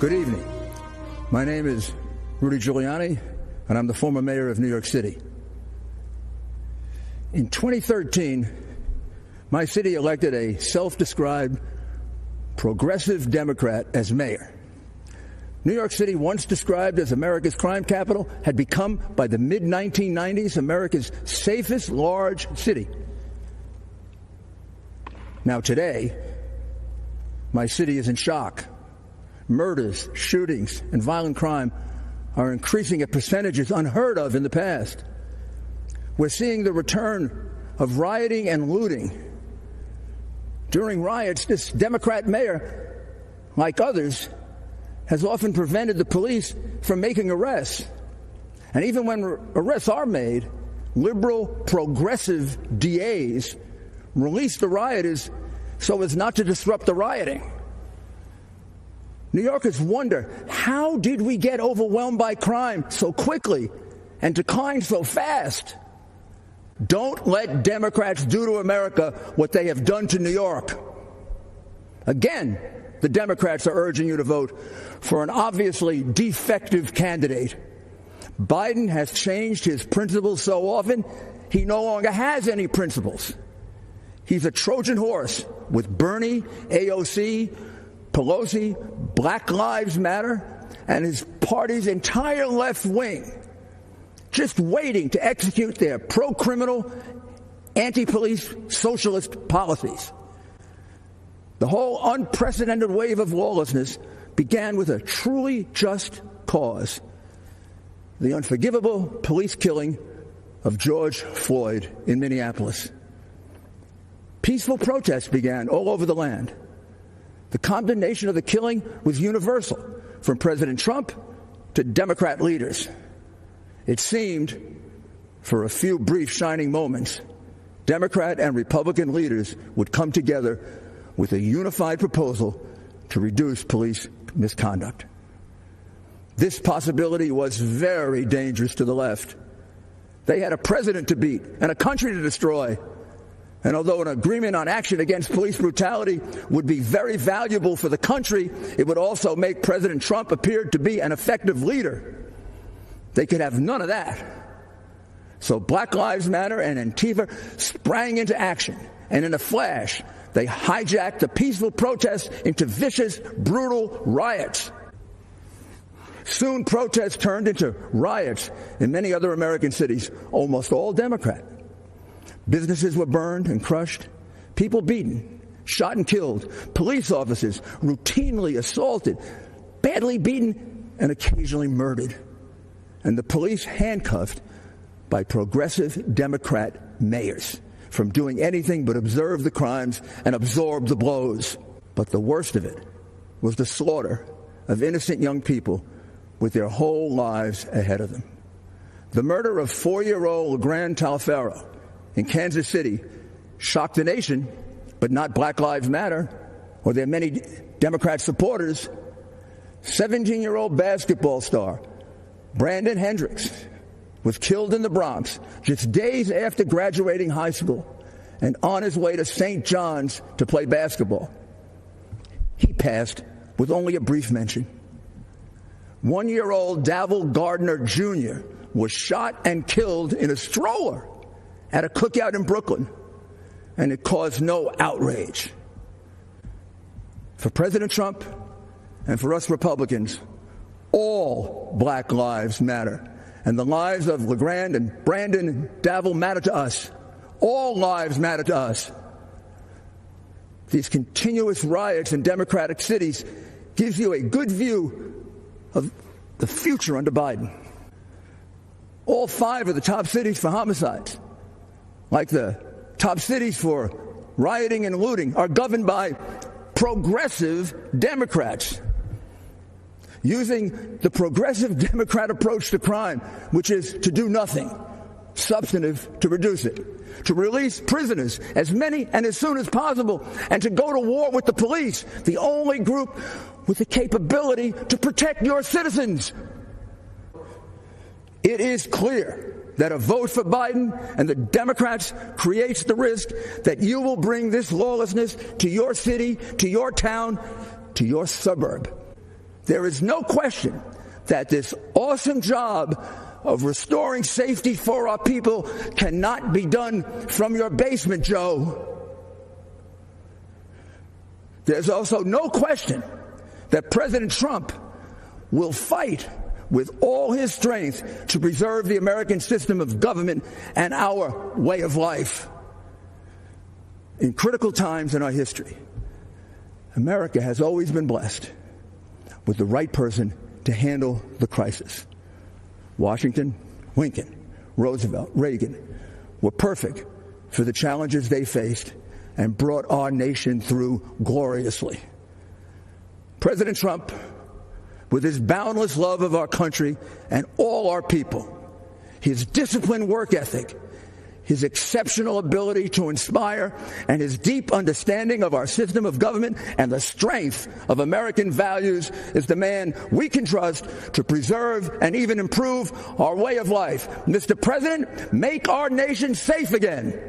Good evening. My name is Rudy Guiliani, and I'm the former mayor of New York City. In 2013, my city elected a self-described progressive Democrat as mayor. New York City, once described as America's crime capital, had become, by the mid-1990s, America's safest large city. Now today, my city is in shock. Murders, shootings, and violent crime are increasing at percentages unheard of in the past. We're seeing the return of rioting and looting. During riots, this Democrat mayor, like others, has often prevented the police from making arrests. And even when arrests are made, liberal, progressive DAs release the rioters so as not to disrupt the rioting. New Yorkers wonder, how did we get overwhelmed by crime so quickly and decline so fast? Don't let Democrats do to America what they have done to New York. Again, the Democrats are urging you to vote for an obviously defective candidate. Biden has changed his principles so often, he no longer has any principles. He's a Trojan horse with Bernie, AOC, Pelosi, Black Lives Matter, and his party's entire left wing, just waiting to execute their pro-criminal, anti-police, socialist policies. The whole unprecedented wave of lawlessness began with a truly just cause: the unforgivable police killing of George Floyd in Minneapolis. Peaceful protests began all over the land. The condemnation of the killing was universal, from President Trump to Democrat leaders. It seemed, for a few brief shining moments, Democrat and Republican leaders would come together with a unified proposal to reduce police misconduct. This possibility was very dangerous to the left. They had a president to beat and a country to destroy. And although an agreement on action against police brutality would be very valuable for the country, it would also make President Trump appear to be an effective leader. They could have none of that. So Black Lives Matter and Antifa sprang into action, and in a flash, they hijacked the peaceful protests into vicious, brutal riots. Soon protests turned into riots in many other American cities, almost all Democrat. Businesses were burned and crushed, people beaten, shot and killed, police officers routinely assaulted, badly beaten, and occasionally murdered, and the police handcuffed by progressive Democrat mayors from doing anything but observe the crimes and absorb the blows. But the worst of it was the slaughter of innocent young people with their whole lives ahead of them. The murder of 4-year-old LeGrand Talfaro in Kansas City shocked the nation, but not Black Lives Matter or their many Democrat supporters. 17-year-old basketball star Brandon Hendricks was killed in the Bronx just days after graduating high school and on his way to St. John's to play basketball. He passed with only a brief mention. 1-year-old Davil Gardner Jr. was shot and killed in a stroller at a cookout in Brooklyn, and it caused no outrage. For President Trump and for us Republicans, all Black lives matter, and the lives of LeGrand and Brandon and Davil matter to us. All lives matter to us. These continuous riots in Democratic cities gives you a good view of the future under Biden. All 5 of the top cities for homicides, like the top cities for rioting and looting, are governed by progressive Democrats, using the progressive Democrat approach to crime, which is to do nothing substantive to reduce it, to release prisoners, as many and as soon as possible, and to go to war with the police, the only group with the capability to protect your citizens. It is clear that a vote for Biden and the Democrats creates the risk that you will bring this lawlessness to your city, to your town, to your suburb. There is no question that this awesome job of restoring safety for our people cannot be done from your basement, Joe. There's also no question that President Trump will fight with all his strength to preserve the American system of government and our way of life. In critical times in our history, America has always been blessed with the right person to handle the crisis. Washington, Lincoln, Roosevelt, Reagan were perfect for the challenges they faced and brought our nation through gloriously. President Trump, with his boundless love of our country and all our people, his disciplined work ethic, his exceptional ability to inspire, and his deep understanding of our system of government and the strength of American values, is the man we can trust to preserve and even improve our way of life. Mr. President, make our nation safe again.